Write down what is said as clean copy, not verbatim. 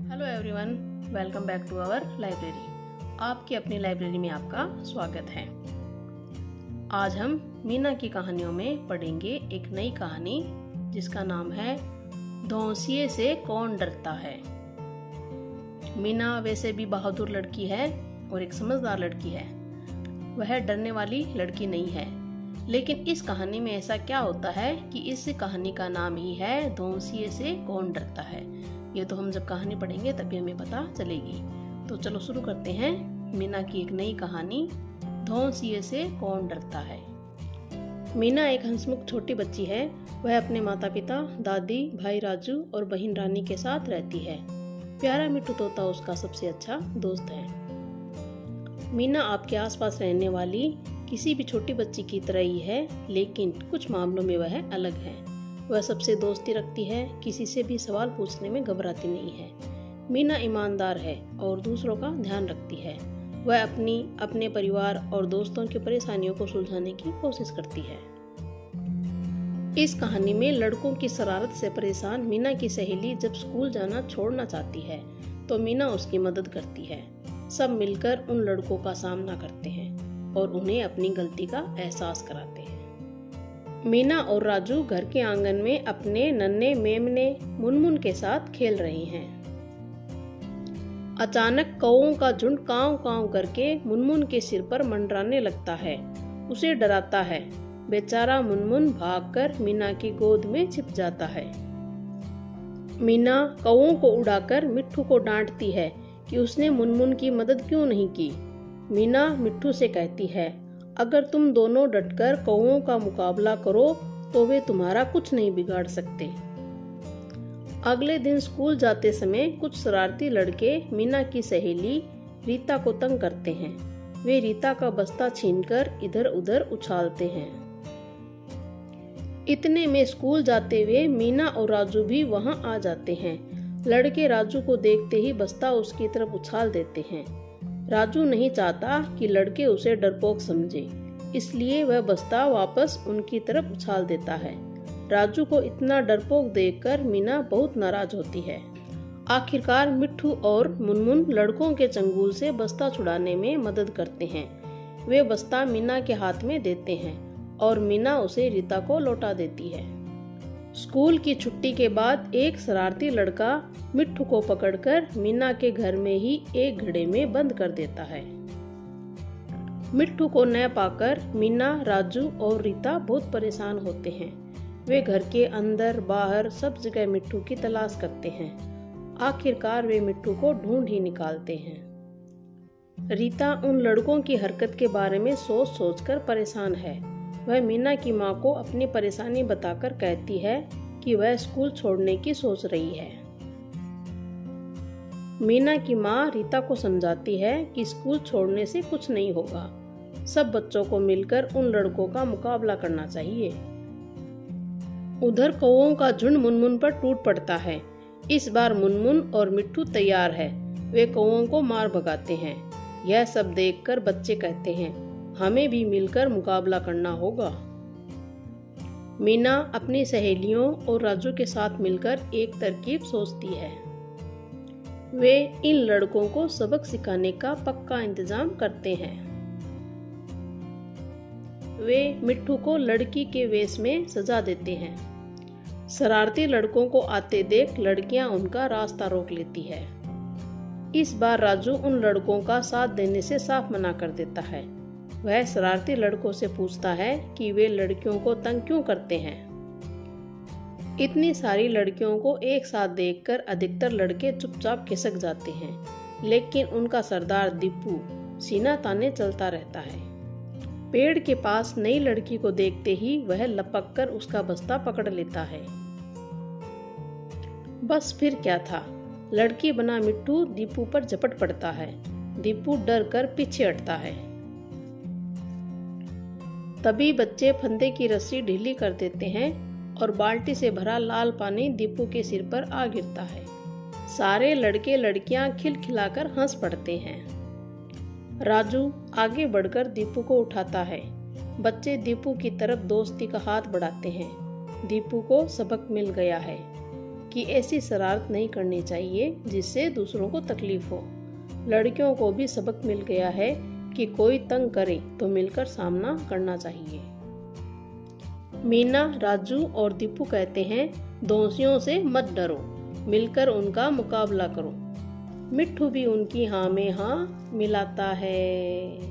Hello everyone, welcome back to our library. आपकी अपनी library में आपका स्वागत है। आज हम मीना की कहानियों में पढ़ेंगे एक नई कहानी जिसका नाम है धौंसिये से कौन डरता है। मीना वैसे भी बहादुर लड़की है और एक समझदार लड़की है। वह डरने वाली लड़की नहीं है, लेकिन इस कहानी में ऐसा क्या होता है कि इस कहानी का नाम ही है धौंसिये से कौन डरता है। ये तो हम जब कहानी पढ़ेंगे तभी हमें पता चलेगी। तो चलो शुरू करते हैं मीना की एक नई कहानी धौंसिये से कौन डरता है। मीना एक हंसमुख छोटी बच्ची है। वह अपने माता पिता, दादी, भाई राजू और बहन रानी के साथ रहती है। प्यारा मिट्टू तोता उसका सबसे अच्छा दोस्त है। मीना आपके आसपास रहने वाली किसी भी छोटी बच्ची की तरह ही है, लेकिन कुछ मामलों में वह अलग है। वह सबसे दोस्ती रखती है, किसी से भी सवाल पूछने में घबराती नहीं है। मीना ईमानदार है और दूसरों का ध्यान रखती है। वह अपने परिवार और दोस्तों की परेशानियों को सुलझाने की कोशिश करती है। इस कहानी में लड़कों की शरारत से परेशान मीना की सहेली जब स्कूल जाना छोड़ना चाहती है तो मीना उसकी मदद करती है। सब मिलकर उन लड़कों का सामना करते हैं और उन्हें अपनी गलती का एहसास कराते हैं। मीना और राजू घर के आंगन में अपने नन्हे मेमने मुनमुन के साथ खेल रहे हैं। अचानक कौओं का झुंड कांव कांव करके मुनमुन के सिर पर मंडराने लगता है। उसे डराता है। बेचारा मुनमुन भागकर मीना की गोद में छिप जाता है। मीना कौओं को उड़ाकर मिट्ठू को डांटती है कि उसने मुनमुन की मदद क्यों नहीं की। मीना मिट्ठू से कहती है, अगर तुम दोनों डटकर कौओं का मुकाबला करो तो वे तुम्हारा कुछ नहीं बिगाड़ सकते। अगले दिन स्कूल जाते समय कुछ शरारती लड़के मीना की सहेली रीता को तंग करते हैं। वे रीता का बस्ता छीनकर इधर उधर उछालते हैं। इतने में स्कूल जाते हुए मीना और राजू भी वहां आ जाते हैं। लड़के राजू को देखते ही बस्ता उसकी तरफ उछाल देते हैं। राजू नहीं चाहता कि लड़के उसे डरपोक समझे, इसलिए वह बस्ता वापस उनकी तरफ उछाल देता है। राजू को इतना डरपोक देखकर मीना बहुत नाराज होती है। आखिरकार मिट्ठू और मुनमुन लड़कों के चंगुल से बस्ता छुड़ाने में मदद करते हैं। वे बस्ता मीना के हाथ में देते हैं और मीना उसे रीता को लौटा देती है। स्कूल की छुट्टी के बाद एक शरारती लड़का मिट्ठू को पकड़कर मीना के घर में ही एक घड़े में बंद कर देता है। मिट्ठू को न पाकर मीना, राजू और रीता बहुत परेशान होते हैं। वे घर के अंदर बाहर सब जगह मिट्ठू की तलाश करते हैं। आखिरकार वे मिट्ठू को ढूंढ ही निकालते हैं। रीता उन लड़कों की हरकत के बारे में सोच सोचकर परेशान है। वह मीना की माँ को अपनी परेशानी बताकर कहती है कि वह स्कूल छोड़ने की सोच रही है। मीना की माँ रीता को समझाती है कि स्कूल छोड़ने से कुछ नहीं होगा। सब बच्चों को मिलकर उन लड़कों का मुकाबला करना चाहिए। उधर कौओं का झुंड मुनमुन पर टूट पड़ता है। इस बार मुनमुन और मिट्ठू तैयार है। वे कौओं को मार भगाते हैं। यह सब देखकर बच्चे कहते हैं, हमें भी मिलकर मुकाबला करना होगा। मीना अपनी सहेलियों और राजू के साथ मिलकर एक तरकीब सोचती है। वे इन लड़कों को सबक सिखाने का पक्का इंतजाम करते हैं। वे मिट्ठू को लड़की के वेश में सजा देते हैं। शरारती लड़कों को आते देख लड़कियां उनका रास्ता रोक लेती है। इस बार राजू उन लड़कों का साथ देने से साफ मना कर देता है। वह शरारती लड़कों से पूछता है कि वे लड़कियों को तंग क्यों करते हैं। इतनी सारी लड़कियों को एक साथ देखकर अधिकतर लड़के चुपचाप खिसक जाते हैं, लेकिन उनका सरदार दीपू सीना ताने चलता रहता है। पेड़ के पास नई लड़की को देखते ही वह लपक कर उसका बस्ता पकड़ लेता है। बस फिर क्या था, लड़की बना मिट्ठू दीपू पर झपट पड़ता है। दीपू डर कर पीछे हटता है। तभी बच्चे फंदे की रस्सी ढीली कर देते हैं और बाल्टी से भरा लाल पानी दीपू के सिर पर आ गिरता है। सारे लड़के लड़कियां खिलखिलाकर हंस पड़ते हैं। राजू आगे बढ़कर दीपू को उठाता है। बच्चे दीपू की तरफ दोस्ती का हाथ बढ़ाते हैं। दीपू को सबक मिल गया है कि ऐसी शरारत नहीं करनी चाहिए जिससे दूसरों को तकलीफ हो। लड़कियों को भी सबक मिल गया है कि कोई तंग करे तो मिलकर सामना करना चाहिए। मीना, राजू और दीपू कहते हैं, दोषियों से मत डरो, मिलकर उनका मुकाबला करो। मिट्ठू भी उनकी हाँ में हाँ मिलाता है।